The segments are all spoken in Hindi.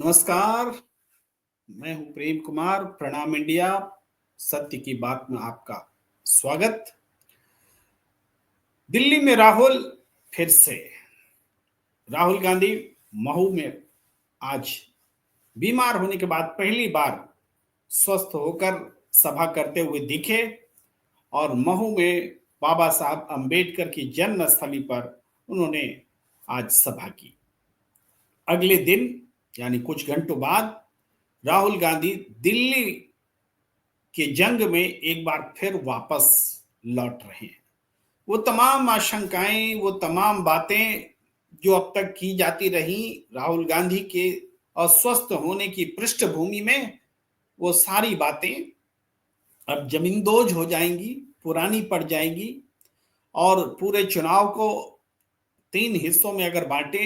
नमस्कार। मैं हूं प्रेम कुमार। प्रणाम इंडिया। सत्य की बात में आपका स्वागत। दिल्ली में राहुल फिर से। राहुल गांधी महू में आज बीमार होने के बाद पहली बार स्वस्थ होकर सभा करते हुए दिखे और महू में बाबा साहब अंबेडकर की जन्म स्थली पर उन्होंने आज सभा की। अगले दिन यानी कुछ घंटों बाद राहुल गांधी दिल्ली कि जंग में एक बार फिर वापस लौट रहे हैं। वो तमाम आशंकाएं, वो तमाम बातें जो अब तक की जाती रही राहुल गांधी के अस्वस्थ होने की पृष्ठभूमि में, वो सारी बातें अब जमींदोज हो जाएंगी, पुरानी पड़ जाएंगी। और पूरे चुनाव को 3 हिस्सों में अगर बांटे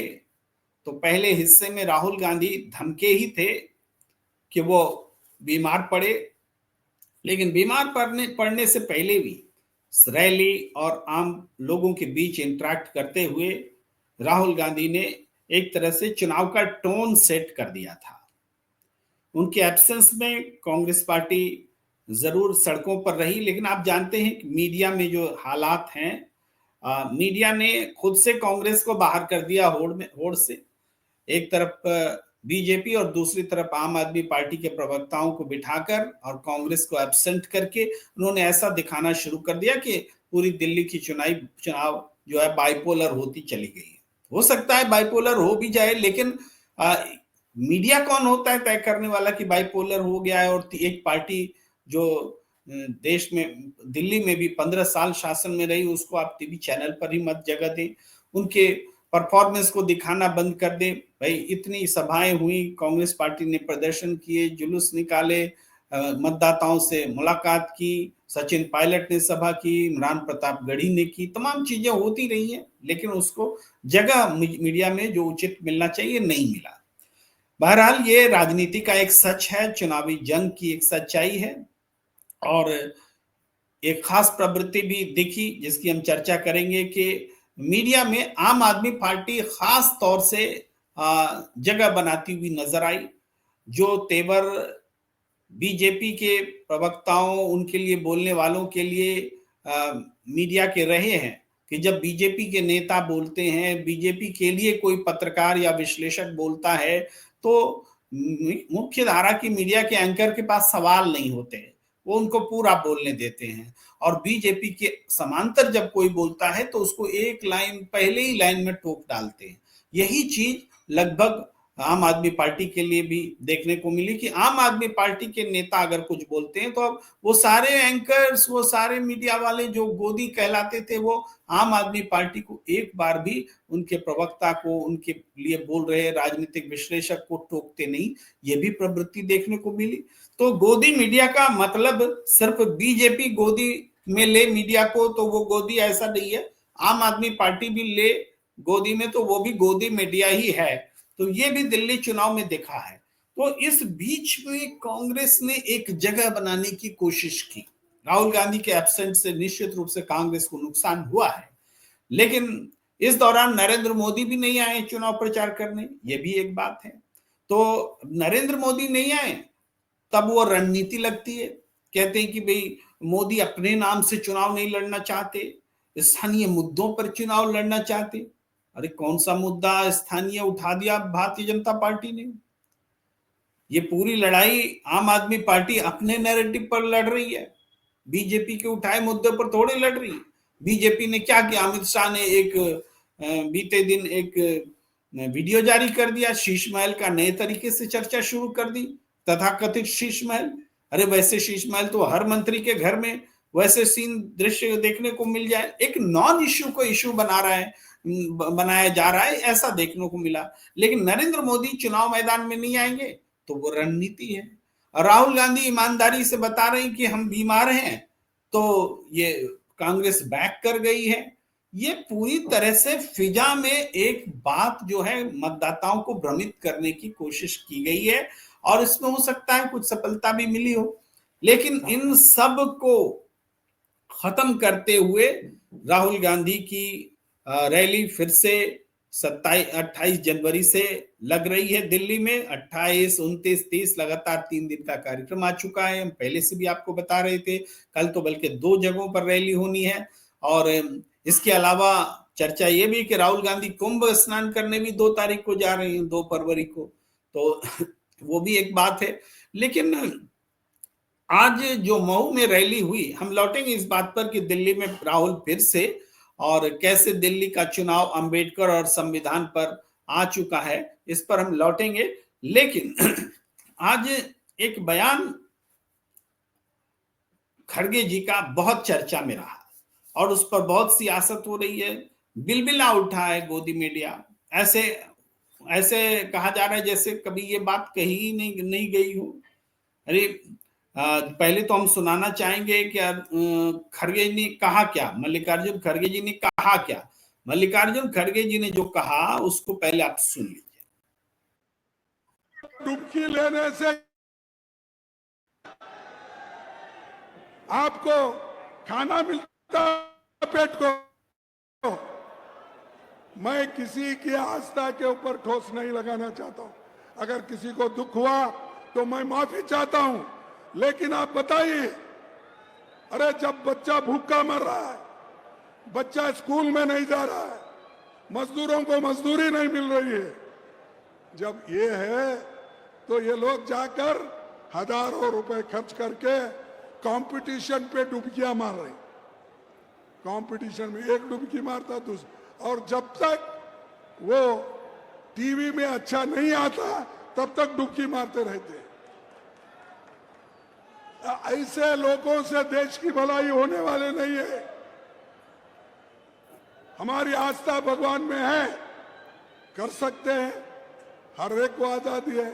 तो पहले हिस्से में राहुल गांधी धमके ही थे कि वो बीमार पड़े, लेकिन बीमार पड़ने से पहले भी रैली और आम लोगों के बीच इंटरेक्ट करते हुए राहुल गांधी ने एक तरह से चुनाव का टोन सेट कर दिया था। उनके एब्सेंस में कांग्रेस पार्टी जरूर सड़कों पर रही, लेकिन आप जानते हैं कि मीडिया में जो हालात हैं, मीडिया ने खुद से कांग्रेस को बाहर कर दिया होड़ से। एक तरफ बीजेपी और दूसरी तरफ आम आदमी पार्टी के प्रवक्ताओं को बिठाकर और कांग्रेस को एब्सेंट करके उन्होंने ऐसा दिखाना शुरू कर दिया कि पूरी दिल्ली की चुनाव जो है बाइपोलर होती चली गई। हो सकता है बाइपोलर हो भी जाए, लेकिन मीडिया कौन होता है तय करने वाला कि बाइपोलर हो गया है। और एक पार्टी जो देश में दिल्ली में भी 15 साल शासन में रही, उसको आप टीवी चैनल पर ही मत जगह दें, उनके परफॉर्मेंस को दिखाना बंद कर दे। भाई इतनी सभाएं हुई, कांग्रेस पार्टी ने प्रदर्शन किए, जुलूस निकाले, मतदाताओं से मुलाकात की, सचिन पायलट ने सभा की, इमरान प्रतापगढ़ी ने की, तमाम चीजें होती रही हैं, लेकिन उसको जगह मीडिया में जो उचित मिलना चाहिए नहीं मिला। बहरहाल ये राजनीति का एक सच है, चुनावी जंग की एक सच्चाई है। और एक खास प्रवृत्ति भी दिखी जिसकी हम चर्चा करेंगे कि मीडिया में आम आदमी पार्टी खास तौर से जगह बनाती हुई नजर आई। जो तेवर बीजेपी के प्रवक्ताओं, उनके लिए बोलने वालों के लिए मीडिया के रहे हैं कि जब बीजेपी के नेता बोलते हैं, बीजेपी के लिए कोई पत्रकार या विश्लेषक बोलता है, तो मुख्य धारा की मीडिया के एंकर के पास सवाल नहीं होते हैं, वो उनको पूरा बोलने देते हैं। और बीजेपी के समांतर जब कोई बोलता है तो उसको एक लाइन पहले ही लाइन में टोक डालते हैं। यही चीज लगभग आम आदमी पार्टी के लिए भी देखने को मिली कि आम आदमी पार्टी के नेता अगर कुछ बोलते हैं तो अब वो सारे एंकर्स, वो सारे मीडिया वाले जो गोदी कहलाते थे, वो आम आदमी पार्टी को एक बार भी उनके प्रवक्ता को, उनके लिए बोल रहे राजनीतिक विश्लेषक को टोकते नहीं। ये भी प्रवृत्ति देखने को मिली। तो गोदी मीडिया का मतलब सिर्फ बीजेपी गोदी में ले मीडिया को, तो वो गोदी ऐसा नहीं है। आम आदमी पार्टी भी ले गोदी में तो वो भी गोदी मीडिया ही है। तो ये भी दिल्ली चुनाव में देखा है। तो इस बीच में कांग्रेस ने एक जगह बनाने की कोशिश की। राहुल गांधी के एब्सेंट से निश्चित रूप से कांग्रेस को नुकसान हुआ है, लेकिन इस दौरान नरेंद्र मोदी भी नहीं आए चुनाव प्रचार करने, ये भी एक बात है। तो नरेंद्र मोदी नहीं आए तब वो रणनीति लगती है। कहते हैं कि भाई मोदी अपने नाम से चुनाव नहीं लड़ना चाहते, स्थानीय मुद्दों पर चुनाव लड़ना चाहते। अरे कौन सा मुद्दा स्थानीय उठा दिया भारतीय जनता पार्टी ने? ये पूरी लड़ाई आम आदमी पार्टी अपने नैरेटिव पर लड़ रही है, बीजेपी के उठाए मुद्दे पर थोड़े लड़ रही है। बीजेपी ने क्या किया? अमित शाह ने एक बीते दिन एक वीडियो जारी कर दिया, शीश महल का नए तरीके से चर्चा शुरू कर दी, तथाकथित शीश महल। अरे वैसे शीश महल तो हर मंत्री के घर में वैसे सीन दृश्य देखने को मिल जाए। एक नॉन इश्यू को इश्यू बनाया जा रहा है, ऐसा देखने को मिला। लेकिन नरेंद्र मोदी चुनाव मैदान में नहीं आएंगे तो वो रणनीति है। राहुल गांधी ईमानदारी से बता रहे हैं कि हम बीमार हैं, तो ये कांग्रेस बैक कर गई है। ये पूरी तरह से फिजा में एक बात जो है मतदाताओं को भ्रमित करने की कोशिश की गई है, और इसमें हो सकता है कुछ सफलता भी मिली हो। लेकिन इन सब को खत्म करते हुए राहुल गांधी की रैली फिर से 28 जनवरी से लग रही है दिल्ली में। 28, 29, 30 लगातार 3 दिन का कार्यक्रम आ चुका है। हम पहले से भी आपको बता रहे थे। कल तो बल्कि 2 जगहों पर रैली होनी है। और इसके अलावा चर्चा ये भी कि राहुल गांधी कुंभ स्नान करने भी 2 तारीख को जा रहे हैं, 2 फरवरी को। तो वो भी एक बात है। लेकिन आज जो मऊ में रैली हुई, हम लौटेंगे इस बात पर कि दिल्ली में राहुल फिर से, और कैसे दिल्ली का चुनाव अंबेडकर और संविधान पर आ चुका है, इस पर हम लौटेंगे। लेकिन आज एक बयान खड़गे जी का बहुत चर्चा में रहा और उस पर बहुत सियासत हो रही है। बिलबिला उठा है गोदी मीडिया। ऐसे ऐसे कहा जा रहा है जैसे कभी ये बात कही ही नहीं गई हो। अरे पहले तो हम सुनाना चाहेंगे कि खड़गे जी ने कहा क्या, मल्लिकार्जुन खड़गे जी ने कहा क्या। मल्लिकार्जुन खड़गे जी ने जो कहा उसको पहले आप सुन लीजिए। डुबकी लेने से आपको खाना मिलता पेट को। मैं किसी की आस्था के ऊपर ठोस नहीं लगाना चाहता हूं। अगर किसी को दुख हुआ तो मैं माफी चाहता हूं, लेकिन आप बताइए, अरे जब बच्चा भूखा मर रहा है, बच्चा स्कूल में नहीं जा रहा है, मजदूरों को मजदूरी नहीं मिल रही है, जब ये है तो ये लोग जाकर हजारों रुपए खर्च करके कंपटीशन पे डुबकियां मार रहे। कंपटीशन में एक डुबकी मारता दूसरा, और जब तक वो टीवी में अच्छा नहीं आता तब तक डुबकी मारते रहते। ऐसे लोगों से देश की भलाई होने वाले नहीं है। हमारी आस्था भगवान में है, कर सकते हैं, हर एक को आजादी है।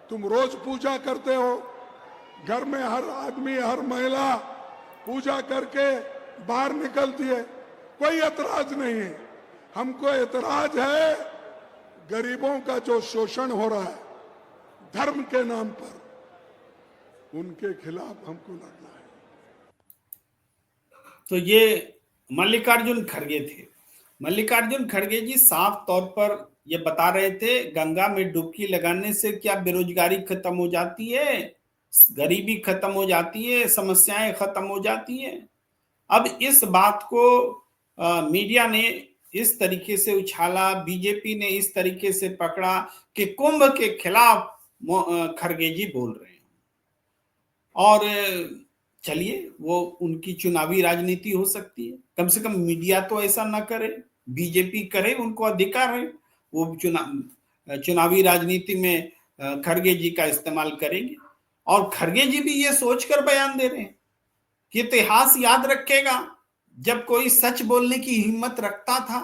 तुम रोज पूजा करते हो, घर में हर आदमी हर महिला पूजा करके बाहर निकलती है, कोई एतराज नहीं है। हमको एतराज है गरीबों का जो शोषण हो रहा है धर्म के नाम पर, उनके खिलाफ हमको लड़ना है। तो ये मल्लिकार्जुन खड़गे थे। मल्लिकार्जुन खड़गे जी साफ तौर पर ये बता रहे थे, गंगा में डुबकी लगाने से क्या बेरोजगारी खत्म हो जाती है, गरीबी खत्म हो जाती है, समस्याएं खत्म हो जाती है। अब इस बात को मीडिया ने इस तरीके से उछाला, बीजेपी ने इस तरीके से पकड़ा कि कुंभ के खिलाफ खड़गे जी बोल रहे हैं। और चलिए, वो उनकी चुनावी राजनीति हो सकती है, कम से कम मीडिया तो ऐसा ना करे, बीजेपी करे, उनको अधिकार है, वो चुनावी राजनीति में खड़गे जी का इस्तेमाल करेंगे। और खड़गे जी भी ये सोचकर बयान दे रहे हैं कि इतिहास याद रखेगा जब कोई सच बोलने की हिम्मत रखता था।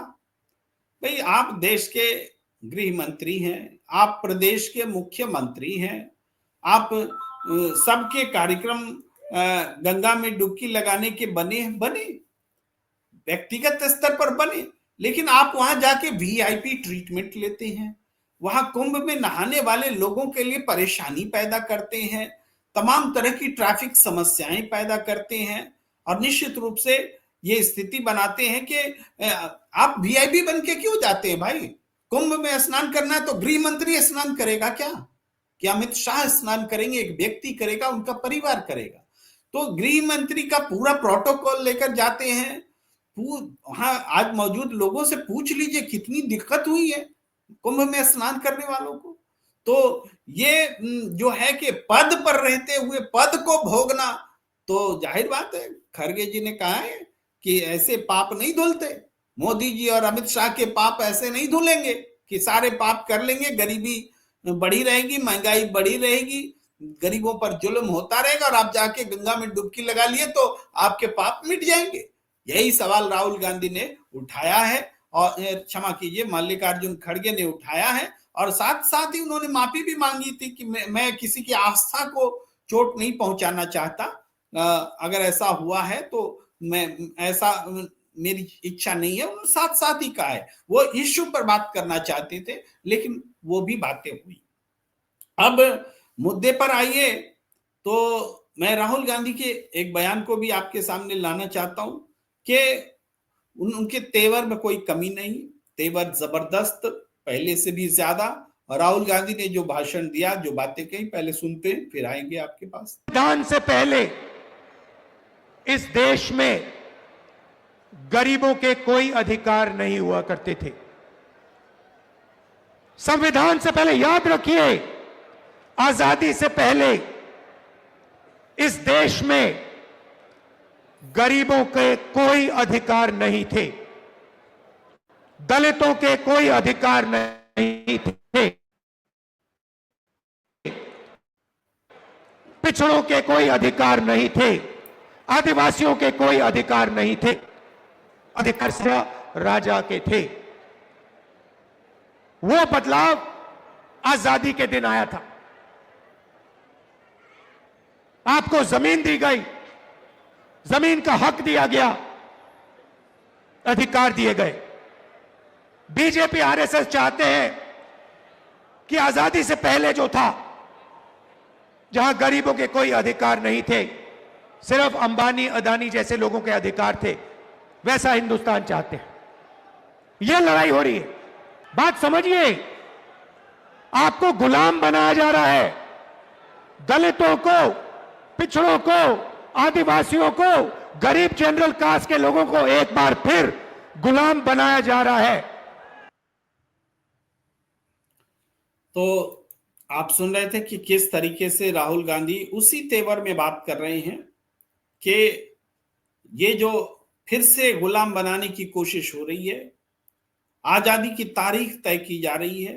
भाई, आप देश के गृह मंत्री हैं, आप प्रदेश के मुख्यमंत्री हैं, आप सबके कार्यक्रम गंगा में डुबकी लगाने के बने व्यक्तिगत स्तर पर बने, लेकिन आप वहां जाके वीआईपी ट्रीटमेंट लेते हैं, वहां कुंभ में नहाने वाले लोगों के लिए परेशानी पैदा करते हैं, तमाम तरह की ट्रैफिक समस्याएं पैदा करते हैं, और निश्चित रूप से ये स्थिति बनाते हैं कि आप वीआईपी बन के क्यों जाते हैं भाई। कुंभ में स्नान करना है तो गृह मंत्री स्नान करेगा क्या अमित शाह स्नान करेंगे? एक व्यक्ति करेगा, उनका परिवार करेगा। तो गृह मंत्री का पूरा प्रोटोकॉल लेकर जाते हैं। वहां आज मौजूद लोगों से पूछ लीजिए कितनी दिक्कत हुई है कुंभ में स्नान करने वालों को। तो ये जो है कि पद पर रहते हुए पद को भोगना, तो जाहिर बात है खड़गे जी ने कहा है कि ऐसे पाप नहीं धुलते। मोदी जी और अमित शाह के पाप ऐसे नहीं धुलेंगे कि सारे पाप कर लेंगे, गरीबी बढ़ी रहेगी, महंगाई बढ़ी रहेगी, गरीबों पर जुल्म होता रहेगा, और आप जाके गंगा में डुबकी लगा लिए तो आपके पाप मिट जाएंगे। यही सवाल राहुल गांधी ने उठाया है, और क्षमा कीजिए, मल्लिकार्जुन खड़गे ने उठाया है, और साथ साथ ही उन्होंने माफी भी मांगी थी कि मैं किसी की आस्था को चोट नहीं पहुंचाना चाहता। अगर ऐसा हुआ है तो मैं ऐसा मेरी इच्छा नहीं है। उन्होंने साथ साथ ही कहा है, वो इश्यू पर बात करना चाहते थे, लेकिन वो भी बातें हुई। अब मुद्दे पर आइए, तो मैं राहुल गांधी के एक बयान को भी आपके सामने लाना चाहता हूं कि उनके तेवर में कोई कमी नहीं, तेवर जबरदस्त, पहले से भी ज्यादा। और राहुल गांधी ने जो भाषण दिया, जो बातें कही, पहले सुनते हैं फिर आएंगे आपके पास। संविधान से पहले इस देश में गरीबों के कोई अधिकार नहीं हुआ करते थे। संविधान से पहले, याद रखिए, आजादी से पहले इस देश में गरीबों के कोई अधिकार नहीं थे, दलितों के कोई अधिकार नहीं थे, पिछड़ों के कोई अधिकार नहीं थे, आदिवासियों के कोई अधिकार नहीं थे। अधिकार सिर्फ राजा के थे। वो बदलाव आजादी के दिन आया था। आपको जमीन दी गई, जमीन का हक दिया गया, अधिकार दिए गए। बीजेपी आरएसएस चाहते हैं कि आजादी से पहले जो था, जहां गरीबों के कोई अधिकार नहीं थे, सिर्फ अंबानी अदानी जैसे लोगों के अधिकार थे, वैसा हिंदुस्तान चाहते हैं। यह लड़ाई हो रही है। बात समझिए, आपको गुलाम बनाया जा रहा है। दलितों को, पिछड़ों को, आदिवासियों को, गरीब जनरल कास्ट के लोगों को एक बार फिर गुलाम बनाया जा रहा है। तो आप सुन रहे थे कि किस तरीके से राहुल गांधी उसी तेवर में बात कर रहे हैं कि ये जो फिर से गुलाम बनाने की कोशिश हो रही है, आजादी की तारीख तय की जा रही है।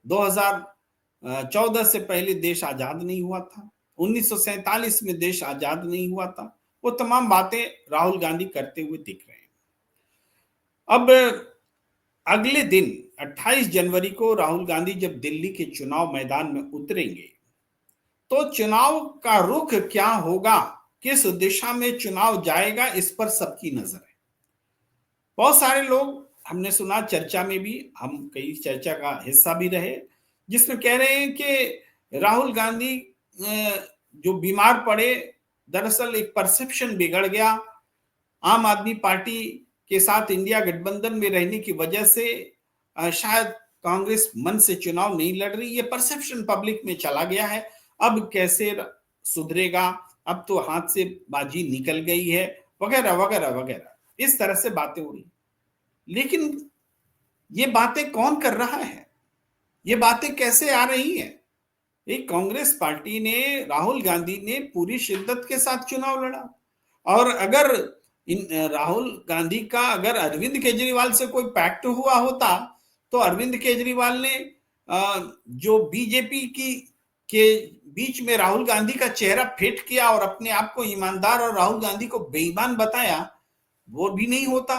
2014 से पहले देश आजाद नहीं हुआ था, 1947 में देश आजाद नहीं हुआ था। वो तमाम बातें राहुल गांधी करते हुए दिख रहे हैं। अब अगले दिन 28 जनवरी को राहुल गांधी जब दिल्ली के चुनाव मैदान में उतरेंगे, तो चुनाव का रुख क्या होगा, किस दिशा में चुनाव जाएगा, इस पर सबकी नजर है। बहुत सारे लोग, हमने सुना चर्चा में भी, हम कई चर्चा का हिस्सा भी रहे, जिसमें कह रहे हैं कि राहुल गांधी जो बीमार पड़े, दरअसल एक परसेप्शन बिगड़ गया। आम आदमी पार्टी के साथ इंडिया गठबंधन में रहने की वजह से शायद कांग्रेस मन से चुनाव नहीं लड़ रही, ये परसेप्शन पब्लिक में चला गया है। अब कैसे सुधरेगा, अब तो हाथ से बाजी निकल गई है, वगैरह वगैरह वगैरह, इस तरह से बातें हो रही। लेकिन ये बातें कौन कर रहा है, ये बातें कैसे आ रही हैं? एक कांग्रेस पार्टी ने, राहुल गांधी ने पूरी शिद्दत के साथ चुनाव लड़ा। और अगर राहुल गांधी का, अगर अरविंद केजरीवाल से कोई पैक्ट हुआ होता, तो अरविंद केजरीवाल ने जो बीजेपी के बीच में राहुल गांधी का चेहरा फिट किया और अपने आप को ईमानदार और राहुल गांधी को बेईमान बताया, वो भी नहीं होता।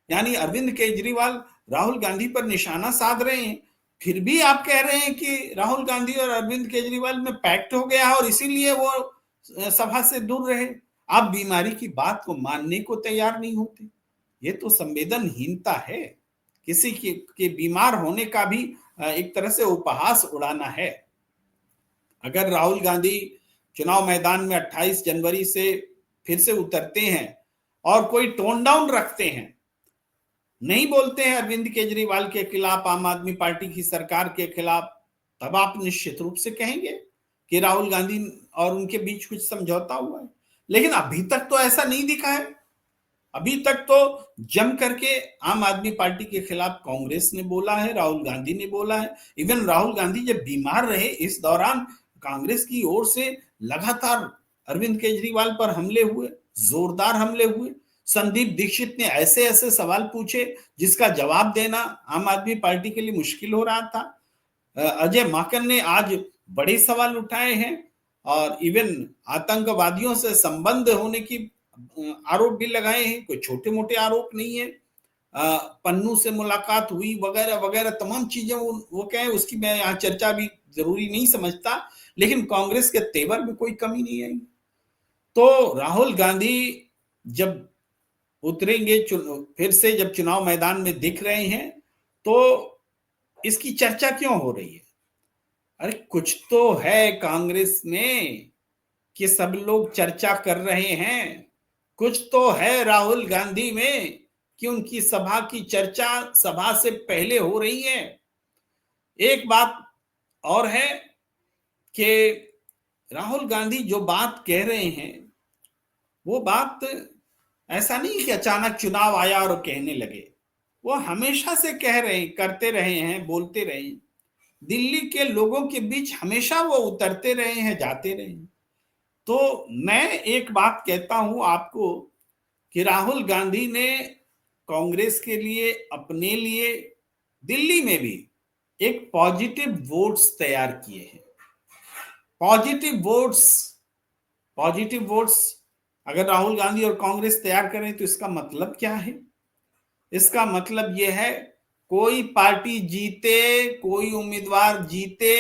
यानी अरविंद केजरीवाल राहुल गांधी पर निशाना साध रहे हैं, फिर भी आप कह रहे हैं कि राहुल गांधी और अरविंद केजरीवाल में पैक्ट हो गया और इसीलिए वो सभा से दूर रहे। आप बीमारी की बात को मानने को तैयार नहीं होते। ये तो संवेदनहीनता है। किसी के बीमार होने का भी एक तरह से उपहास उड़ाना है। अगर राहुल गांधी चुनाव मैदान में 28 जनवरी से फिर से उतरते हैं और कोई टोन डाउन रखते हैं, नहीं बोलते हैं अरविंद केजरीवाल के खिलाफ, आम आदमी पार्टी की सरकार के खिलाफ, तब आप निश्चित रूप से कहेंगे कि राहुल गांधी और उनके बीच कुछ समझौता हुआ है। लेकिन अभी तक तो ऐसा नहीं दिखा है। अभी तक तो जम करके आम आदमी पार्टी के खिलाफ कांग्रेस ने बोला है, राहुल गांधी ने बोला है। इवन राहुल गांधी जब बीमार रहे, इस दौरान कांग्रेस की ओर से लगातार अरविंद केजरीवाल पर हमले हुए, जोरदार हमले हुए। संदीप दीक्षित ने ऐसे ऐसे सवाल पूछे जिसका जवाब देना आम आदमी पार्टी के लिए मुश्किल हो रहा था। अजय माकन ने आज बड़े सवाल उठाए हैं और इवन आतंकवादियों से संबंध होने की आरोप भी लगाए हैं। कोई छोटे मोटे आरोप नहीं है। पन्नू से मुलाकात हुई वगैरह वगैरह, तमाम चीजें वो कहें, उसकी मैं यहाँ चर्चा भी जरूरी नहीं समझता। लेकिन कांग्रेस के तेवर में कोई कमी नहीं आई। तो राहुल गांधी जब उतरेंगे, फिर से जब चुनाव मैदान में दिख रहे हैं, तो इसकी चर्चा क्यों हो रही है? अरे कुछ तो है कांग्रेस में कि सब लोग चर्चा कर रहे हैं, कुछ तो है राहुल गांधी में कि उनकी सभा की चर्चा सभा से पहले हो रही है। एक बात और है कि राहुल गांधी जो बात कह रहे हैं वो बात ऐसा नहीं कि अचानक चुनाव आया और कहने लगे, वो हमेशा से कह रहे हैं, करते रहे हैं, बोलते रहे हैं। दिल्ली के लोगों के बीच हमेशा वो उतरते रहे हैं, जाते रहे हैं। तो मैं एक बात कहता हूं आपको कि राहुल गांधी ने कांग्रेस के लिए, अपने लिए दिल्ली में भी एक पॉजिटिव वोट्स तैयार किए हैं। पॉजिटिव वोट्स, पॉजिटिव वोट्स अगर राहुल गांधी और कांग्रेस तैयार करें तो इसका मतलब क्या है? इसका मतलब यह है कोई पार्टी जीते, कोई उम्मीदवार जीते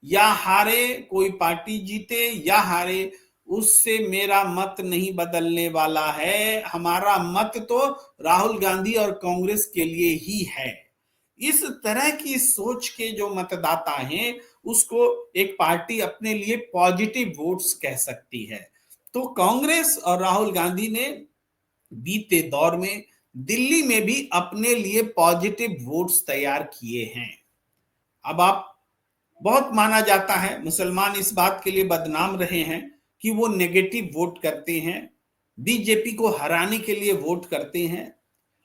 या हारे, कोई पार्टी जीते या हारे, उससे मेरा मत नहीं बदलने वाला है। हमारा मत तो राहुल गांधी और कांग्रेस के लिए ही है। इस तरह की सोच के जो मतदाता हैं उसको एक पार्टी अपने लिए पॉजिटिव वोट्स कह सकती है। तो कांग्रेस और राहुल गांधी ने बीते दौर में दिल्ली में भी अपने लिए पॉजिटिव वोट्स तैयार किए हैं। अब आप, बहुत माना जाता है मुसलमान इस बात के लिए बदनाम रहे हैं कि वो नेगेटिव वोट करते हैं, बीजेपी को हराने के लिए वोट करते हैं।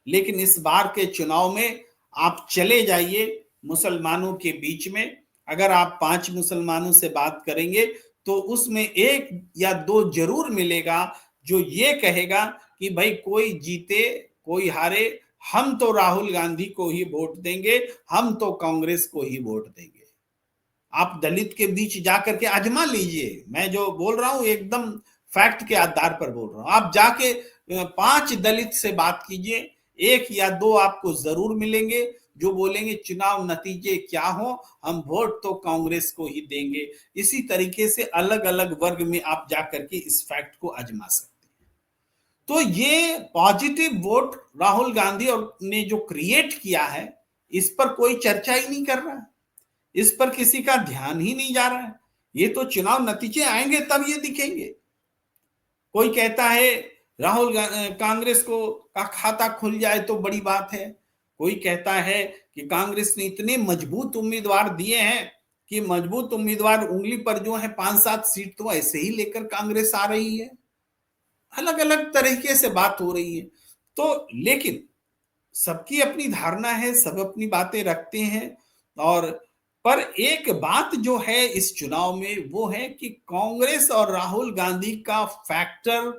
लेकिन इस बार के चुनाव में आप चले जाइए मुसलमानों के बीच में, अगर आप 5 मुसलमानों से बात करेंगे तो उसमें 1 या 2 जरूर मिलेगा जो ये कहेगा कि भाई कोई जीते कोई हारे, हम तो राहुल गांधी को ही वोट देंगे, हम तो कांग्रेस को ही वोट देंगे। आप दलित के बीच जाकर के आजमा लीजिए, मैं जो बोल रहा हूं एकदम फैक्ट के आधार पर बोल रहा हूं। आप जाके 5 दलित से बात कीजिए, 1 या 2 आपको जरूर मिलेंगे जो बोलेंगे चुनाव नतीजे क्या हो, हम वोट तो कांग्रेस को ही देंगे। इसी तरीके से अलग अलग वर्ग में आप जाकर के इस फैक्ट को आजमा सकते हैं। तो ये पॉजिटिव वोट राहुल गांधी और ने जो क्रिएट किया है, इस पर कोई चर्चा ही नहीं कर रहा है, इस पर किसी का ध्यान ही नहीं जा रहा है। ये तो चुनाव नतीजे आएंगे तब ये दिखेंगे। कोई कहता है राहुल कांग्रेस को का खाता खुल जाए तो बड़ी बात है, कोई कहता है कि कांग्रेस ने इतने मजबूत उम्मीदवार दिए हैं कि मजबूत उम्मीदवार उंगली पर जो है 5-7 सीट तो ऐसे ही लेकर कांग्रेस आ रही है। अलग अलग तरीके से बात हो रही है। तो लेकिन सबकी अपनी धारणा है, सब अपनी बातें रखते हैं। और पर एक बात जो है इस चुनाव में वो है कि कांग्रेस और राहुल गांधी का फैक्टर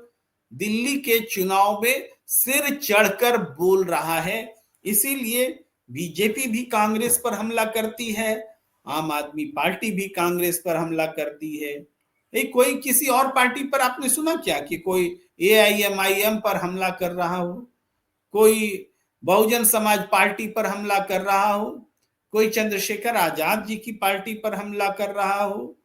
दिल्ली के चुनाव में सिर चढ़कर बोल रहा है। इसीलिए बीजेपी भी कांग्रेस पर हमला करती है, आम आदमी पार्टी भी कांग्रेस पर हमला करती है। कोई किसी और पार्टी पर आपने सुना क्या कि कोई AIMIM पर हमला कर रहा हो, कोई बहुजन समाज पार्टी पर हमला कर रहा हो, कोई चंद्रशेखर आजाद जी की पार्टी पर हमला कर रहा हो,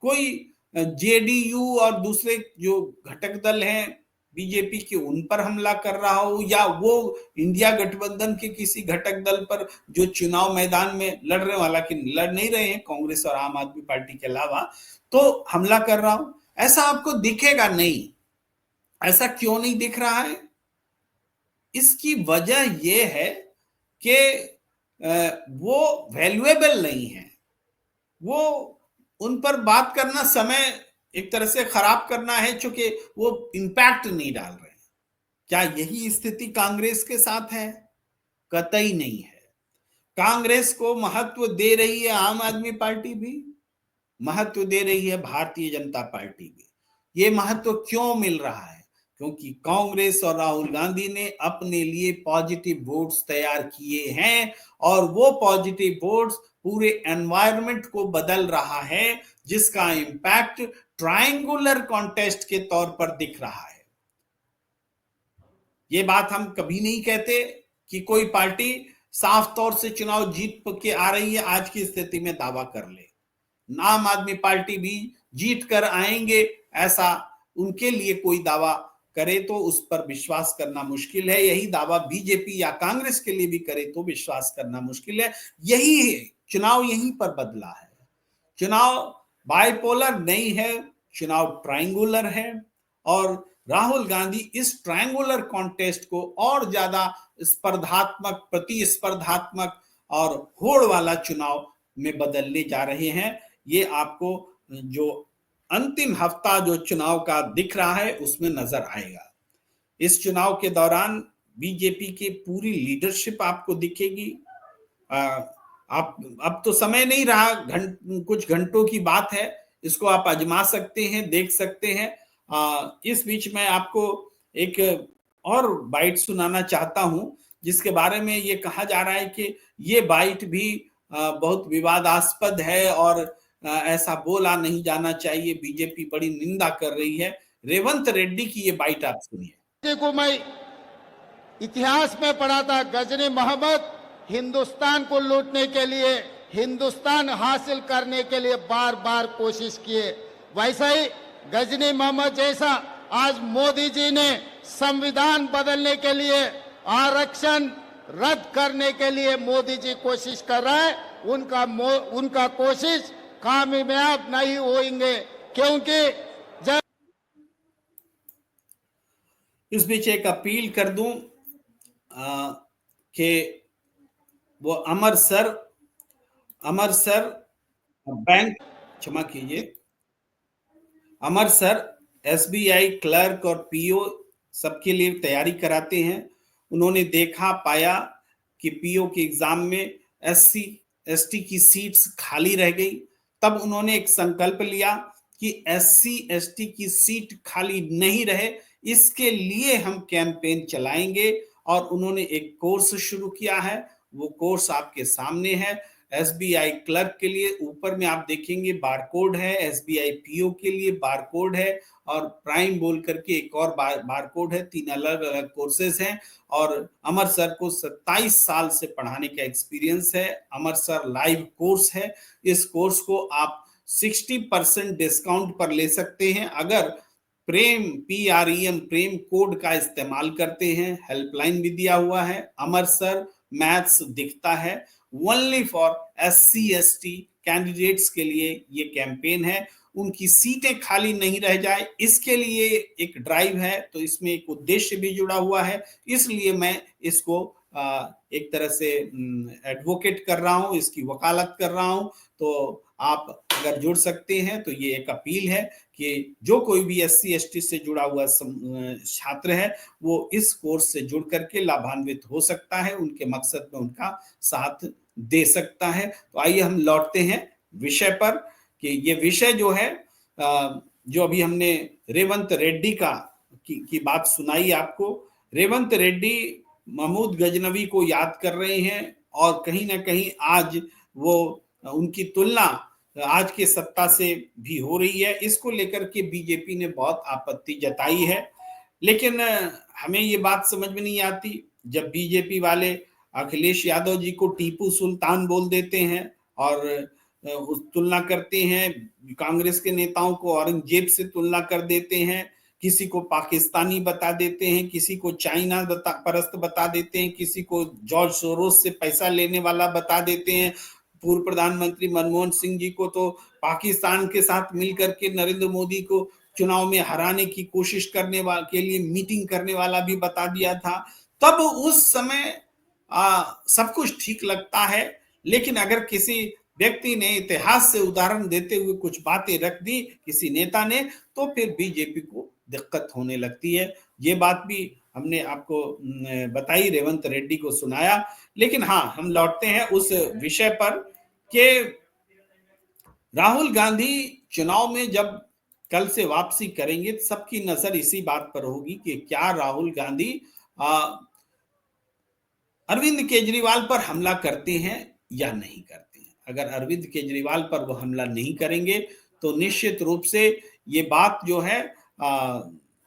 कोई JDU और दूसरे जो घटक दल हैं बीजेपी के उन पर हमला कर रहा हो, या वो इंडिया गठबंधन के किसी घटक दल पर जो चुनाव मैदान में लड़ रहे, हालांकि लड़ नहीं रहे हैं कांग्रेस और आम आदमी पार्टी के अलावा, तो हमला कर रहा हो, ऐसा आपको दिखेगा नहीं। ऐसा क्यों नहीं दिख रहा है? इसकी वजह यह है कि वो वैल्यूएबल नहीं है। वो उन पर बात करना समय एक तरह से खराब करना है, चूंकि वो इंपैक्ट नहीं डाल रहे हैं। क्या यही स्थिति कांग्रेस के साथ है? कतई नहीं है। कांग्रेस को महत्व दे रही है आम आदमी पार्टी भी, महत्व दे रही है भारतीय जनता पार्टी भी। ये महत्व क्यों मिल रहा है? क्योंकि कांग्रेस और राहुल गांधी ने अपने लिए पॉजिटिव वोट्स तैयार किए हैं, और वो पॉजिटिव वोट्स पूरे एनवायरनमेंट को बदल रहा है, जिसका इंपैक्ट ट्रायंगुलर कॉन्टेस्ट के तौर पर दिख रहा है। ये बात हम कभी नहीं कहते कि कोई पार्टी साफ तौर से चुनाव जीत के आ रही है, आज की स्थिति में दावा कर ले। आम आदमी पार्टी भी जीत कर आएंगे ऐसा उनके लिए कोई दावा करे तो उस पर विश्वास करना मुश्किल है। यही दावा बीजेपी या कांग्रेस के लिए भी करे तो विश्वास करना मुश्किल है। यही है, चुनाव यहीं पर बदला है। चुनाव बाइपोलर नहीं है, चुनाव ट्रायंगुलर है, और राहुल गांधी इस ट्रायंगुलर कॉन्टेस्ट को और ज्यादा स्पर्धात्मक, प्रतिस्पर्धात्मक और होड़ वाला चुनाव में बदलने जा रहे हैं। ये आपको जो अंतिम हफ्ता जो चुनाव का दिख रहा है उसमें नजर आएगा। इस चुनाव के दौरान बीजेपी की पूरी लीडरशिप आपको दिखेगी। आप अब तो समय नहीं रहा, कुछ घंटों की बात है, इसको आप आजमा सकते हैं, देख सकते हैं। इस बीच मैं आपको एक और बाइट सुनाना चाहता हूं, जिसके बारे में ये कहा जा रहा है कि ये बाइट भी बहुत विवादास्पद है और ऐसा बोला नहीं जाना चाहिए, बीजेपी बड़ी निंदा कर रही है। रेवंत रेड्डी की ये बाइट आप सुनिए। को मैं इतिहास में पढ़ा था, गजनी मोहम्मद हिंदुस्तान को लूटने के लिए, हिंदुस्तान हासिल करने के लिए बार बार कोशिश किए। वैसा ही गजनी मोहम्मद जैसा आज मोदी जी ने संविधान बदलने के लिए, आरक्षण रद्द करने के लिए मोदी जी कोशिश कर रहा है। उनका कोशिश कामयाब नहीं होंगे, क्योंकि जब इस बीच एक अपील कर दूं कि वो अमृतसर बैंक, क्षमा कीजिए, अमृतसर एसबीआई क्लर्क और पीओ सबके लिए तैयारी कराते हैं। उन्होंने देखा पाया कि पीओ के एग्जाम में एससी एसटी की सीट्स खाली रह गई। तब उन्होंने एक संकल्प लिया कि एससी एसटी की सीट खाली नहीं रहे, इसके लिए हम कैंपेन चलाएंगे। और उन्होंने एक कोर्स शुरू किया है, वो कोर्स आपके सामने है। एसबीआई क्लर्क के लिए ऊपर में आप देखेंगे बारकोड है, एसबीआई पीओ के लिए बारकोड है और प्राइम बोल करके एक और बारकोड है। 3 अलग अलग कोर्सेज हैं और अमृतसर को 27 साल से पढ़ाने का एक्सपीरियंस है। अमृतसर लाइव कोर्स है। इस कोर्स को आप 60% डिस्काउंट पर ले सकते हैं अगर प्रेम PREM प्रेम कोड का इस्तेमाल करते हैं। हेल्पलाइन भी दिया हुआ है, अमृतसर मैथ्स दिखता है। Only for SC ST candidates के लिए ये कैंपेन है, उनकी सीटें खाली नहीं रह जाए इसके लिए एक ड्राइव है। तो इसमें एक उद्देश्य भी जुड़ा हुआ है, इसलिए मैं इसको एक तरह से एडवोकेट कर रहा हूं, इसकी वकालत कर रहा हूं। तो आप अगर जुड़ सकते हैं तो ये एक अपील है कि जो कोई भी SC ST से जुड़ा हुआ छात्र है वो इस कोर्स से जुड़ करके लाभान्वित हो सकता है, उनके मकसद में उनका साथ दे सकता है। तो आइए हम लौटते हैं विषय पर कि ये विषय जो है, जो अभी हमने रेवंत रेड्डी की बात सुनाई आपको। रेवंत रेड्डी महमूद गजनवी को याद कर रहे हैं और कहीं ना कहीं आज वो उनकी तुलना आज के सत्ता से भी हो रही है। इसको लेकर के बीजेपी ने बहुत आपत्ति जताई है, लेकिन हमें ये बात समझ में नहीं आती जब बीजेपी वाले अखिलेश यादव जी को टीपू सुल्तान बोल देते हैं और उस तुलना करते हैं, कांग्रेस के नेताओं को औरंगजेब से तुलना कर देते हैं, किसी को पाकिस्तानी बता देते हैं, किसी को चाइना परस्त बता देते हैं, किसी को जॉर्ज सोरोस से पैसा लेने वाला बता देते हैं। पूर्व प्रधानमंत्री मनमोहन सिंह जी को तो पाकिस्तान के साथ मिलकर के नरेंद्र मोदी को चुनाव में हराने की कोशिश करने के लिए मीटिंग करने वाला भी बता दिया था। तब उस समय सब कुछ ठीक लगता है, लेकिन अगर किसी व्यक्ति ने इतिहास से उदाहरण देते हुए कुछ बातें रख दी किसी नेता ने, तो फिर बीजेपी को दिक्कत होने लगती है। ये बात भी हमने आपको बताई, रेवंत रेड्डी को सुनाया। लेकिन हाँ, हम लौटते हैं उस विषय पर कि राहुल गांधी चुनाव में जब कल से वापसी करेंगे, सबकी नजर इसी बात पर होगी कि क्या राहुल गांधी अरविंद केजरीवाल पर हमला करते हैं या नहीं करते हैं। अगर अरविंद केजरीवाल पर वो हमला नहीं करेंगे तो निश्चित रूप से ये बात जो है,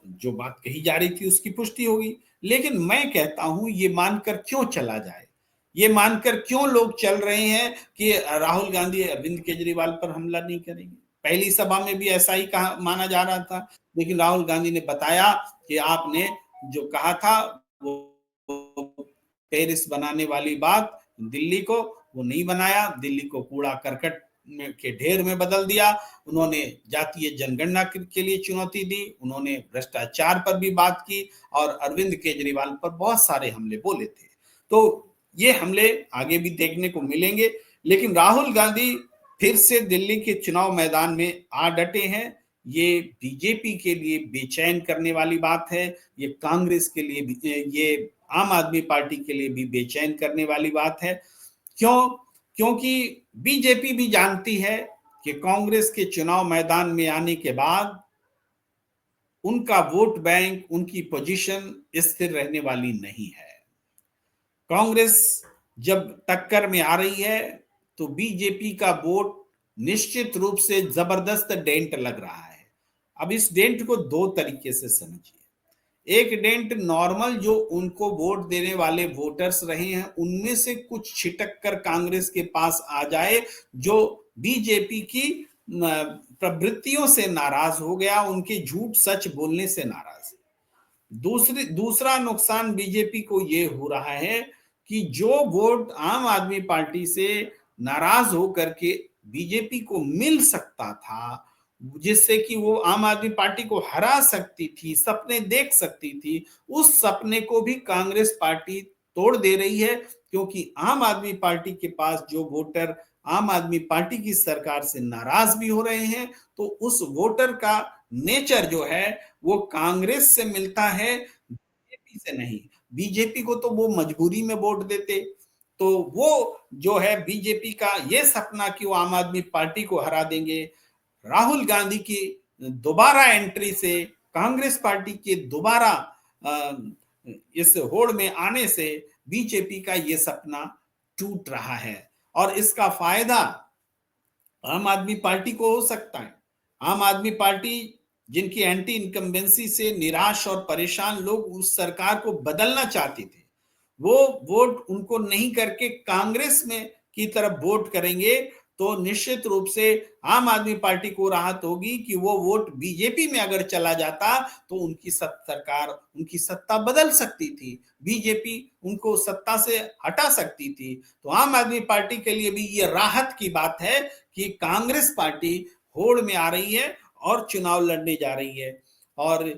जो बात कही जा रही थी उसकी पुष्टि होगी। लेकिन मैं कहता हूं ये मानकर क्यों चला जाए, ये मानकर क्यों लोग चल रहे हैं कि राहुल गांधी अरविंद केजरीवाल पर हमला नहीं करेंगे। पहली सभा में भी ऐसा ही कहा माना जा रहा था, लेकिन राहुल गांधी ने बताया कि आपने जो कहा था वो पेरिस बनाने वाली बात दिल्ली को, वो नहीं बनाया। दिल्ली को कूड़ा करकट के ढेर में बदल दिया। उन्होंने जातीय जनगणना के लिए चुनौती दी, उन्होंने भ्रष्टाचार पर भी बात की और अरविंद केजरीवाल पर बहुत सारे हमले बोले थे। तो ये हमले आगे भी देखने को मिलेंगे, लेकिन राहुल गांधी फिर से दिल्ली के चुनाव मैदान में आ डटे हैं। ये बीजेपी के लिए बेचैन करने वाली बात है, ये कांग्रेस के लिए भी, ये आम आदमी पार्टी के लिए भी बेचैन करने वाली बात है। क्यों? क्योंकि बीजेपी भी जानती है कि कांग्रेस के चुनाव मैदान में आने के बाद उनका वोट बैंक, उनकी पोजीशन स्थिर रहने वाली नहीं है। कांग्रेस जब टक्कर में आ रही है तो बीजेपी का वोट निश्चित रूप से जबरदस्त डेंट लग रहा है। अब इस डेंट को दो तरीके से समझिए। एक डेंट नॉर्मल जो उनको वोट देने वाले वोटर्स रहे हैं उनमें से कुछ छिटक कर कांग्रेस के पास आ जाए, जो बीजेपी की प्रवृत्तियों से नाराज हो गया, उनके झूठ सच बोलने से नाराज है। दूसरा नुकसान बीजेपी को यह हो रहा है कि जो वोट आम आदमी पार्टी से नाराज होकर के बीजेपी को मिल सकता था, जिससे कि वो आम आदमी पार्टी को हरा सकती थी, सपने देख सकती थी, उस सपने को भी कांग्रेस पार्टी तोड़ दे रही है। क्योंकि आम आदमी पार्टी के पास जो वोटर आम आदमी पार्टी की सरकार से नाराज भी हो रहे हैं, तो उस वोटर का नेचर जो है वो कांग्रेस से मिलता है, बीजेपी से नहीं। बीजेपी को तो वो मजबूरी में वोट देते, तो वो जो है बीजेपी का ये सपना कि वो आम आदमी पार्टी को हरा देंगे, राहुल गांधी की दोबारा एंट्री से, कांग्रेस पार्टी के दोबारा इस होड़ में आने से बीजेपी का ये सपना टूट रहा है और इसका फायदा आम आदमी पार्टी को हो सकता है। आम आदमी पार्टी जिनकी एंटी इनकम्बेंसी से निराश और परेशान लोग उस सरकार को बदलना चाहते थे, वो वोट उनको नहीं करके कांग्रेस में की तरफ वोट करेंगे, तो निश्चित रूप से आम आदमी पार्टी को राहत होगी कि वो वोट बीजेपी में अगर चला जाता तो उनकी सरकार, उनकी सत्ता बदल सकती थी, बीजेपी उनको सत्ता से हटा सकती थी। तो आम आदमी पार्टी के लिए भी ये राहत की बात है कि कांग्रेस पार्टी होड़ में आ रही है और चुनाव लड़ने जा रही है। और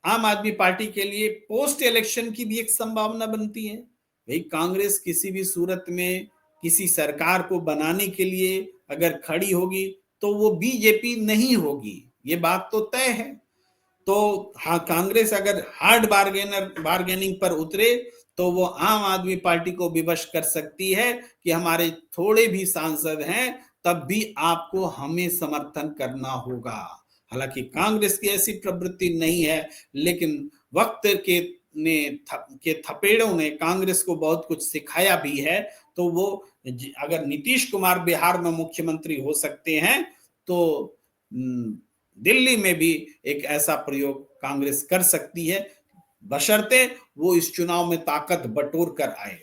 आम आदमी पार्टी के लिए पोस्ट इलेक्शन की भी एक संभावना बनती है। भाई कांग्रेस किसी भी सूरत में किसी सरकार को बनाने के लिए अगर खड़ी होगी तो वो बीजेपी नहीं होगी, ये बात तो तय है। तो हाँ, कांग्रेस अगर हार्ड बार्गेनिंग पर उतरे तो वो आम आदमी पार्टी को विवश कर सकती है कि हमारे थोड़े भी सांसद हैं तब भी आपको हमें समर्थन करना होगा। हालांकि कांग्रेस की ऐसी प्रवृत्ति नहीं है, लेकिन वक्त के थपेड़ों ने कांग्रेस को बहुत कुछ सिखाया भी है। तो वो अगर नीतीश कुमार बिहार में मुख्यमंत्री हो सकते हैं तो दिल्ली में भी एक ऐसा प्रयोग कांग्रेस कर सकती है, बशर्ते वो इस चुनाव में ताकत बटोर कर आए।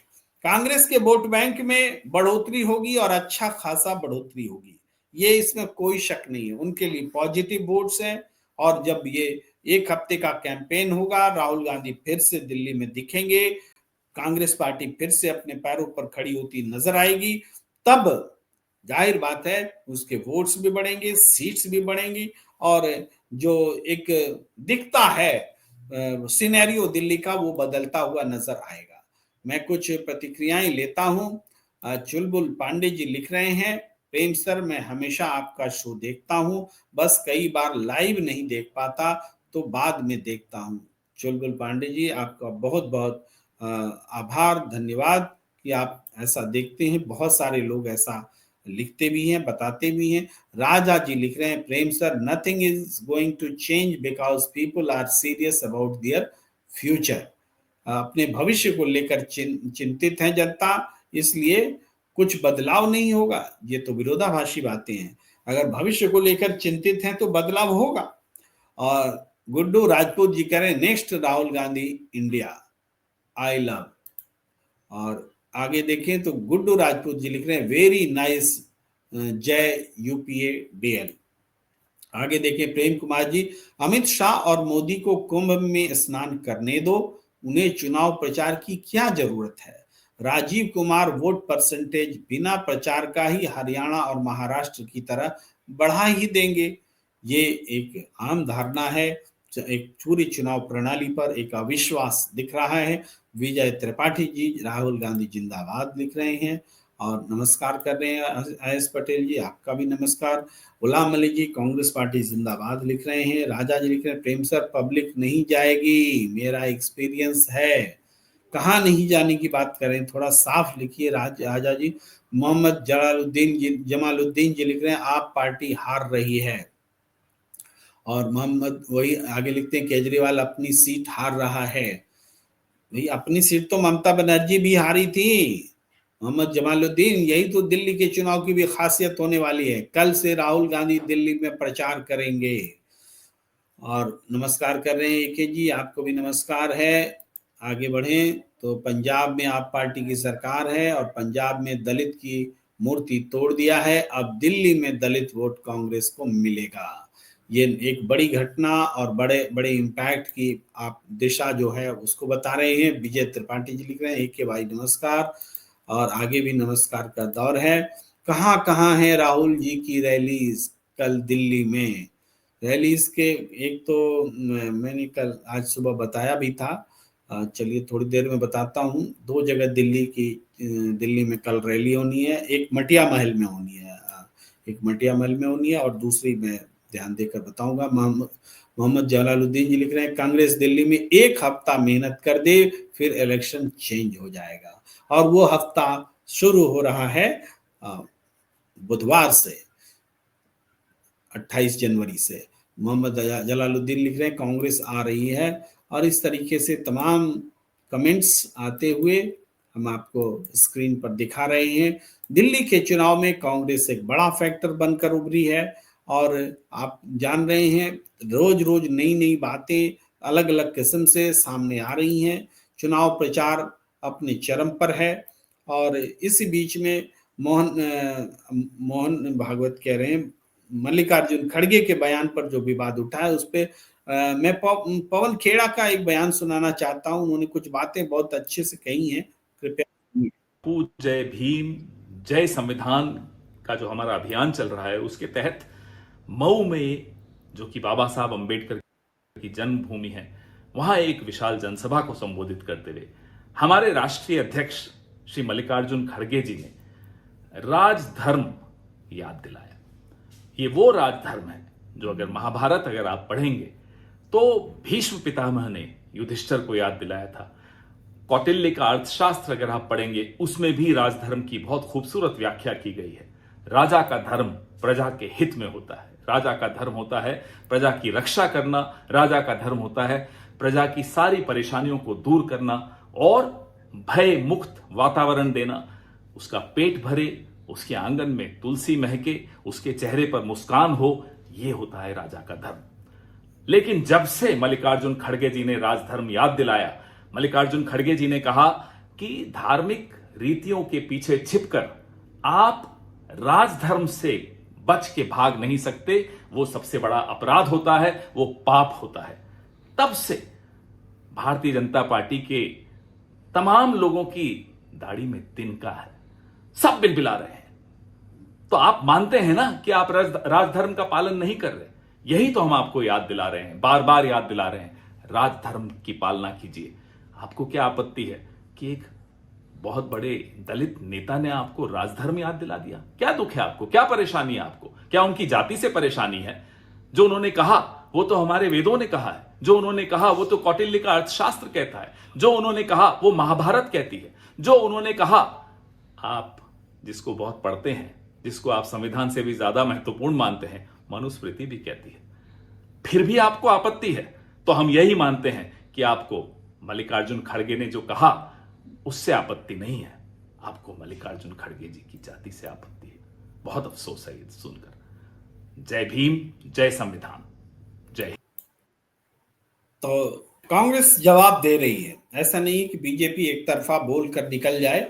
कांग्रेस के वोट बैंक में बढ़ोतरी होगी और अच्छा खासा बढ़ोतरी होगी, ये इसमें कोई शक नहीं है। उनके लिए पॉजिटिव वोट्स हैं और जब ये एक हफ्ते का कैंपेन होगा, राहुल गांधी फिर से दिल्ली में दिखेंगे, कांग्रेस पार्टी फिर से अपने पैरों पर खड़ी होती नजर आएगी, तब जाहिर बात है उसके वोट्स भी बढ़ेंगे, सीट्स भी बढ़ेंगी और जो एक दिखता है सिनेरियो दिल्ली का वो बदलता हुआ नजर आएगा। मैं कुछ प्रतिक्रियाएं लेता हूं। चुलबुल पांडे जी लिख रहे हैं, प्रेम सर मैं हमेशा आपका शो देखता हूं, बस कई बार लाइव नहीं देख पाता तो बाद में देखता हूं। चुलबुल पांडे जी आपका बहुत बहुत आभार, धन्यवाद कि आप ऐसा देखते हैं। बहुत सारे लोग ऐसा लिखते भी हैं, बताते भी हैं। राजा जी लिख रहे हैं, Prem sir nothing is going to change because people are serious about their future. अपने भविष्य को लेकर चिंतित है जनता, इसलिए कुछ बदलाव नहीं होगा। ये तो विरोधाभासी बातें हैं। अगर भविष्य को लेकर चिंतित हैं तो बदलाव होगा। और गुड्डू राजपूत जी कह रहे हैं next Rahul Gandhi India, I love. और आगे देखें तो गुड्डू राजपूत जी लिख रहे हैं वेरी नाइस जय यूपीए डीएल। आगे देखें प्रेम कुमार जी, अमित शाह और मोदी को कुंभ में स्नान करने दो, उन्हें चुनाव प्रचार की क्या जरूरत है। राजीव कुमार वोट परसेंटेज बिना प्रचार का ही हरियाणा और महाराष्ट्र की तरह बढ़ा ही देंगे। ये एक आम धारणा है। एक पूरी चुनाव प्रणाली पर एक अविश्वास दिख रहा है। विजय त्रिपाठी जी राहुल गांधी जिंदाबाद लिख रहे हैं और नमस्कार कर रहे हैं। आयस पटेल जी आपका भी नमस्कार। गुलाम अली जी कांग्रेस पार्टी जिंदाबाद लिख रहे हैं। राजा जी लिख रहे हैं प्रेम सर पब्लिक नहीं जाएगी, मेरा एक्सपीरियंस है। कहाँ नहीं जाने की बात करें, थोड़ा साफ लिखिए राजा जी। मोहम्मद जमालुद्दीन जी लिख रहे हैं आप पार्टी हार रही है। और मोहम्मद वही आगे लिखते हैं केजरीवाल अपनी सीट हार रहा है। भाई अपनी सीट तो ममता बनर्जी भी हारी थी। मोहम्मद जमालुद्दीन, यही तो दिल्ली के चुनाव की भी खासियत होने वाली है। कल से राहुल गांधी दिल्ली में प्रचार करेंगे। और नमस्कार कर रहे हैं एके जी, आपको भी नमस्कार है। आगे बढ़ें तो पंजाब में आप पार्टी की सरकार है और पंजाब में दलित की मूर्ति तोड़ दिया है। अब दिल्ली में दलित वोट कांग्रेस को मिलेगा। ये एक बड़ी घटना और बड़े बड़े इम्पैक्ट की आप दिशा जो है उसको बता रहे हैं। विजय त्रिपाठी जी लिख रहे हैं एके भाई नमस्कार। और आगे भी नमस्कार का दौर है। कहाँ कहाँ है राहुल जी की रैलीज कल दिल्ली में? रैलीज के एक तो मैंने कल आज सुबह बताया भी था, चलिए थोड़ी देर में बताता हूँ। 2 जगह दिल्ली में कल रैली होनी है। एक मटिया महल में होनी है, एक मटिया महल में होनी है और दूसरी में ध्यान देकर बताऊंगा। मोहम्मद जलालुद्दीन जी लिख रहे हैं कांग्रेस दिल्ली में 1 हफ्ता मेहनत कर दे फिर इलेक्शन चेंज हो जाएगा। और वो हफ्ता शुरू हो रहा है बुधवार से, 28 जनवरी से। मोहम्मद जलालुद्दीन लिख रहे हैं कांग्रेस आ रही है। और इस तरीके से तमाम कमेंट्स आते हुए हम आपको स्क्रीन पर दिखा रहे हैं। दिल्ली के चुनाव में कांग्रेस एक बड़ा फैक्टर बनकर उभरी है और आप जान रहे हैं रोज रोज नई नई बातें अलग अलग किस्म से सामने आ रही हैं। चुनाव प्रचार अपने चरम पर है और इसी बीच में मोहन भागवत कह रहे हैं मल्लिकार्जुन खड़गे के बयान पर जो विवाद उठा है उस पर मैं पवन खेड़ा का एक बयान सुनाना चाहता हूं। उन्होंने कुछ बातें बहुत अच्छे से कही हैं, कृपया। जय भीम जय संविधान का जो हमारा अभियान चल रहा है उसके तहत मऊ में, जो कि बाबा साहब अंबेडकर की जन्मभूमि है, वहां एक विशाल जनसभा को संबोधित करते हुए हमारे राष्ट्रीय अध्यक्ष श्री मल्लिकार्जुन खड़गे जी ने राजधर्म याद दिलाया। ये वो राजधर्म है जो अगर महाभारत अगर आप पढ़ेंगे तो भीष्म पितामह ने युधिष्ठिर को याद दिलाया था। कौटिल्य का अर्थशास्त्र अगर आप पढ़ेंगे उसमें भी राजधर्म की बहुत खूबसूरत व्याख्या की गई है। राजा का धर्म प्रजा के हित में होता है। राजा का धर्म होता है प्रजा की रक्षा करना। राजा का धर्म होता है प्रजा की सारी परेशानियों को दूर करना और भय मुक्त वातावरण देना। उसका पेट भरे, उसके आंगन में तुलसी महके, उसके चेहरे पर मुस्कान हो, यह होता है राजा का धर्म। लेकिन जब से मल्लिकार्जुन खड़गे जी ने राजधर्म याद दिलाया, मल्लिकार्जुन खड़गे जी ने कहा कि धार्मिक रीतियों के पीछे छिपकर आप राजधर्म से बच के भाग नहीं सकते। वो सबसे बड़ा अपराध होता है, वो पाप होता है। तब से भारतीय जनता पार्टी के तमाम लोगों की दाढ़ी में तिनका है, सब बिलबिला रहे हैं। तो आप मानते हैं ना कि आप राजधर्म का पालन नहीं कर रहे। यही तो हम आपको याद दिला रहे हैं, बार बार याद दिला रहे हैं, राजधर्म की पालना कीजिए। आपको क्या आपत्ति है कि एक बहुत बड़े दलित नेता ने आपको राजधर्म याद दिला दिया? क्या दुख है आपको? क्या परेशानी है आपको? क्या उनकी जाति से परेशानी है? जो उन्होंने कहा वो तो हमारे वेदों ने कहा है। जो उन्होंने कहा वो तो कौटिल्य का अर्थशास्त्र कहता है। जो उन्होंने कहा वो महाभारत कहती है। जो उन्होंने कहा, आप जिसको बहुत पढ़ते हैं, जिसको आप संविधान से भी ज्यादा महत्वपूर्ण मानते हैं, मनुस्मृति भी कहती है। फिर भी आपको आपत्ति है। तो हम यही मानते हैं कि आपको मल्लिकार्जुन खड़गे ने जो कहा उससे आपत्ति नहीं है, आपको मल्लिकार्जुन खड़गे जी की जाति से आपत्ति है। बहुत अफसोस है ये सुनकर। जय भीम, जय संविधान, जय। तो कांग्रेस जवाब दे रही है। ऐसा नहीं कि बीजेपी एक तरफा बोलकर निकल जाए।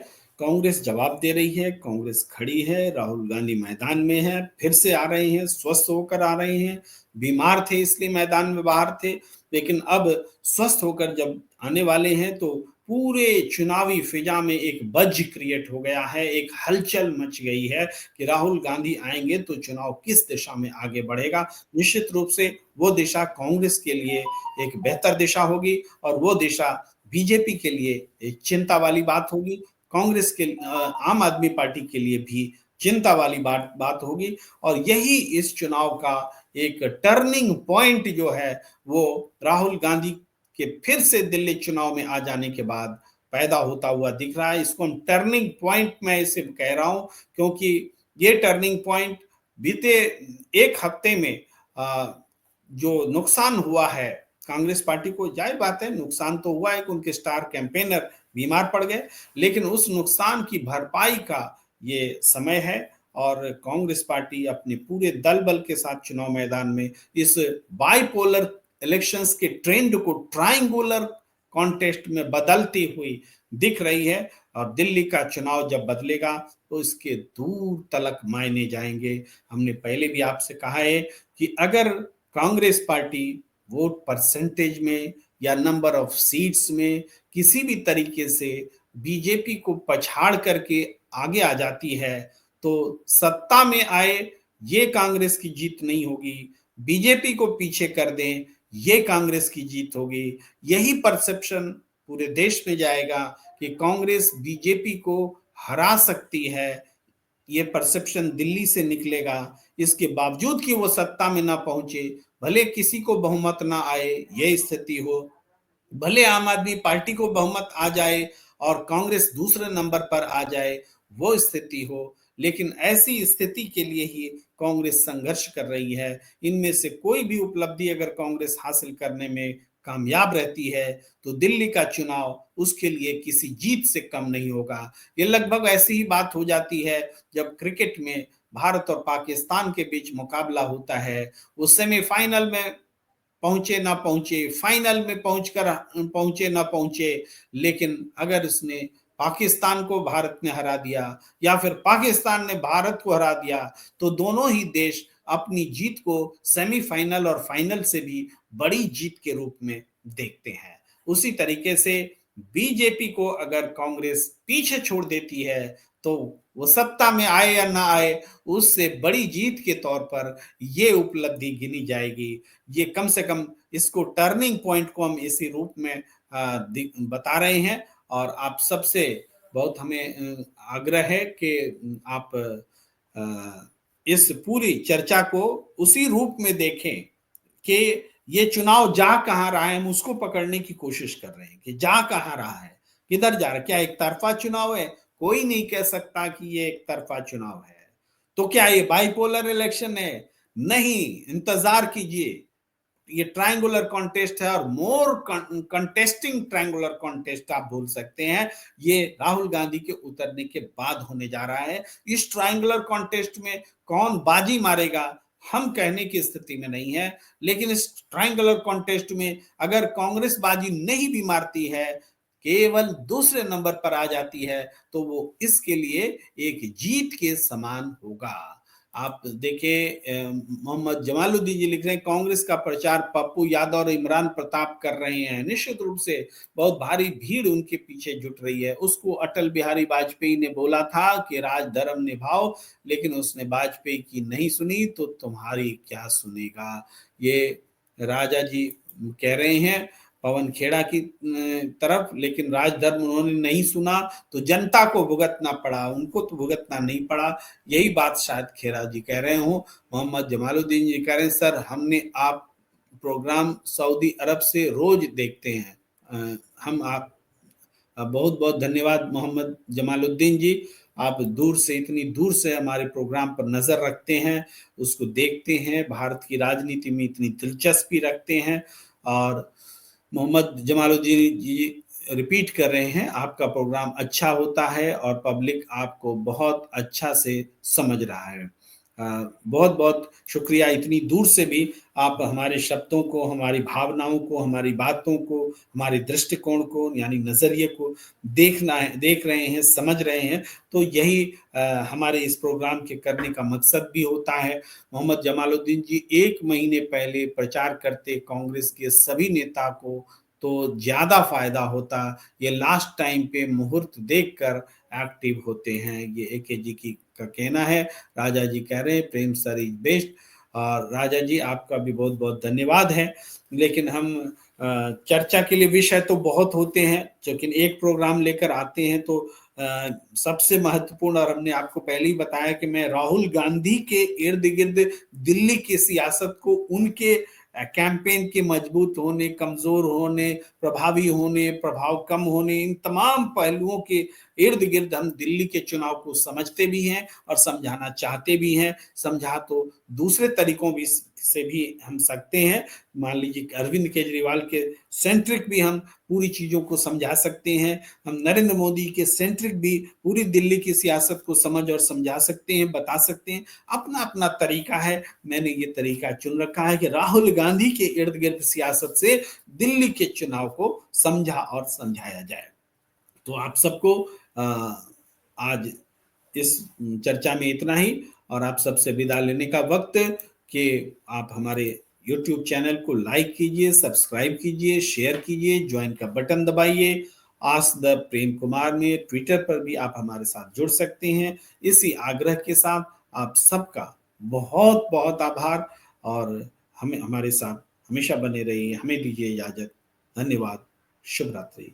कांग्रेस जवाब दे रही है। कांग्रेस खड़ी है। राहुल गांधी मैदान में है, फिर से आ रहे हैं, स्वस्थ होकर आ रहे हैं। बीमार थे इसलिए मैदान में बाहर थे, लेकिन अब स्वस्थ होकर जब आने वाले हैं तो पूरे चुनावी फिजा में एक बज क्रिएट हो गया है, एक हलचल मच गई है कि राहुल गांधी आएंगे तो चुनाव किस दिशा में आगे बढ़ेगा। निश्चित रूप से वो दिशा कांग्रेस के लिए एक बेहतर दिशा होगी और वो दिशा बीजेपी के लिए एक चिंता वाली बात होगी, कांग्रेस के आम आदमी पार्टी के लिए भी चिंता वाली बात होगी। और यही इस चुनाव का एक टर्निंग पॉइंट जो है वो राहुल गांधी के फिर से दिल्ली चुनाव में आ जाने के बाद पैदा होता हुआ दिख रहा है। इसको हम टर्निंग पॉइंट मैं इसे कह रहा हूं क्योंकि ये टर्निंग पॉइंट बीते एक हफ्ते में जो नुकसान हुआ है कांग्रेस पार्टी को, जाहिर बात है नुकसान तो हुआ है कि उनके स्टार कैंपेनर बीमार पड़ गए, लेकिन उस नुकसान की भरपाई का ये समय है और कांग्रेस पार्टी अपने पूरे दल बल के साथ चुनाव मैदान में इस बाइपोलर इलेक्शंस के ट्रेंड को ट्रायंगुलर कॉन्टेस्ट में बदलती हुई दिख रही है। और दिल्ली का चुनाव जब बदलेगा तो इसके दूर तलक मायने जाएंगे। हमने पहले भी आपसे कहा है कि अगर कांग्रेस पार्टी वोट परसेंटेज में या नंबर ऑफ सीट्स में किसी भी तरीके से बीजेपी को पछाड़ करके आगे आ जाती है तो सत्ता में आए ये कांग्रेस की जीत नहीं होगी, बीजेपी को पीछे कर दें ये कांग्रेस की जीत होगी। यही परसेप्शन पूरे देश में जाएगा कि कांग्रेस बीजेपी को हरा सकती है, ये परसेप्शन दिल्ली से निकलेगा। इसके बावजूद कि वो सत्ता में ना पहुंचे, भले किसी को बहुमत ना आए ये स्थिति हो, भले आम आदमी पार्टी को बहुमत आ जाए और कांग्रेस दूसरे नंबर पर आ जाए वो स्थिति हो, लेकिन ऐसी स्थिति के लिए ही कांग्रेस संघर्ष कर रही है। इनमें से कोई भी उपलब्धि अगर कांग्रेस हासिल करने में कामयाब रहती है तो दिल्ली का चुनाव उसके लिए किसी जीत से कम नहीं होगा। ये लगभग ऐसी ही बात हो जाती है जब क्रिकेट में भारत और पाकिस्तान के बीच मुकाबला होता है, वो सेमीफाइनल में पहुंचे ना पहुंचे, फाइनल में पहुंचे ना पहुंचे, लेकिन अगर इसने पाकिस्तान को भारत ने हरा दिया या फिर पाकिस्तान ने भारत को हरा दिया तो दोनों ही देश अपनी जीत को सेमीफाइनल और फाइनल से भी बड़ी जीत के रूप में देखते हैं। उसी तरीके से बीजेपी को अगर कांग्रेस पीछे छोड़ देती है तो वो सत्ता में आए या ना आए उससे बड़ी जीत के तौर पर ये उपलब्धि गिनी जाएगी। ये कम से कम इसको टर्निंग पॉइंट को हम इसी रूप में बता रहे हैं और आप सबसे बहुत हमें आग्रह है कि आप इस पूरी चर्चा को उसी रूप में देखें कि ये चुनाव जा कहां रहा है, हम उसको पकड़ने की कोशिश कर रहे हैं कि जा कहां रहा है, किधर जा रहा है। क्या एक तरफा चुनाव है? कोई नहीं कह सकता कि ये एक तरफा चुनाव है। तो क्या ये बाइपोलर इलेक्शन है? नहीं, इंतजार कीजिए, ये ट्रायंगुलर कॉन्टेस्ट है और मोर कंटेस्टिंग ट्रायंगुलर कॉन्टेस्ट आप बोल सकते हैं। ये राहुल गांधी के उतरने के बाद होने जा रहा है। इस ट्रायंगुलर कॉन्टेस्ट में कौन बाजी मारेगा हम कहने की स्थिति में नहीं है, लेकिन इस ट्रायंगुलर कॉन्टेस्ट में अगर कांग्रेस बाजी नहीं भी मारती है, केवल दूसरे नंबर पर आ जाती है, तो वो इसके लिए एक जीत के समान होगा। आप देखिए मोहम्मद जमालुद्दीन जी लिख रहे हैं कांग्रेस का प्रचार पप्पू यादव और इमरान प्रताप कर रहे हैं। निश्चित रूप से बहुत भारी भीड़ उनके पीछे जुट रही है। उसको अटल बिहारी वाजपेयी ने बोला था कि राज धर्म निभाओ, लेकिन उसने वाजपेयी की नहीं सुनी तो तुम्हारी क्या सुनेगा, ये राजा जी कह रहे हैं पवन खेड़ा की तरफ। लेकिन राजधर्म उन्होंने नहीं सुना तो जनता को भुगतना पड़ा, उनको तो भुगतना नहीं पड़ा। यही बात शायद खेड़ा जी कह रहे हो। मोहम्मद जमालुद्दीन जी कह रहे हैं सर हमने आप प्रोग्राम सऊदी अरब से रोज देखते हैं। हम आप बहुत बहुत धन्यवाद मोहम्मद जमालुद्दीन जी, आप दूर से इतनी दूर से हमारे प्रोग्राम पर नजर रखते हैं, उसको देखते हैं, भारत की राजनीति में इतनी दिलचस्पी रखते हैं। और मोहम्मद जमालुद्दीन जी रिपीट कर रहे हैं आपका प्रोग्राम अच्छा होता है और पब्लिक आपको बहुत अच्छा से समझ रहा है। बहुत बहुत शुक्रिया, इतनी दूर से भी आप हमारे शब्दों को, हमारी भावनाओं को, हमारी बातों को, हमारे दृष्टिकोण को यानी नजरिए को देख रहे हैं, समझ रहे हैं। तो यही हमारे इस प्रोग्राम के करने का मकसद भी होता है। मोहम्मद जमालुद्दीन जी 1 महीने पहले प्रचार करते कांग्रेस के सभी नेता को तो ज्यादा फायदा होता। ये लास्ट टाइम पे मुहूर्त देखकर एक्टिव होते हैं, ये एके जी की का कहना है। राजा जी कह रहे हैं प्रेम सर इज बेस्ट। और राजा जी आपका भी बहुत बहुत धन्यवाद है। लेकिन हम चर्चा के लिए विषय तो बहुत होते हैं, लेकिन एक प्रोग्राम लेकर आते हैं तो सबसे महत्वपूर्ण, और हमने आपको पहले ही बताया कि मैं राहुल गांधी के इर्द गिर्द दिल्ली की सियासत को, उनके कैंपेन के मजबूत होने, कमजोर होने, प्रभावी होने, प्रभाव कम होने, इन तमाम पहलुओं के इर्द गिर्द हम दिल्ली के चुनाव को समझते भी हैं और समझाना चाहते भी हैं। समझा तो दूसरे तरीकों भी से भी हम सकते हैं। मान लीजिए अरविंद केजरीवाल के सेंट्रिक भी हम पूरी चीजों को समझा सकते हैं। हम नरेंद्र मोदी के सेंट्रिक भी पूरी दिल्ली की सियासत को समझ और समझा सकते हैं, बता सकते हैं। अपना अपना तरीका है। मैंने ये तरीका चुन रखा है कि राहुल गांधी के इर्द गिर्द सियासत से दिल्ली के चुनाव को समझा और समझाया जाए। तो आप सबको आज इस चर्चा में इतना ही, और आप सबसे विदा लेने का वक्त कि आप हमारे YouTube चैनल को लाइक कीजिए, सब्सक्राइब कीजिए, शेयर कीजिए, ज्वाइन का बटन दबाइए। आस्क द प्रेम कुमार में ट्विटर पर भी आप हमारे साथ जुड़ सकते हैं। इसी आग्रह के साथ आप सबका बहुत बहुत आभार, और हमें हमारे साथ हमेशा बने रहिए। हमें दीजिए इजाजत। धन्यवाद। शुभ रात्रि।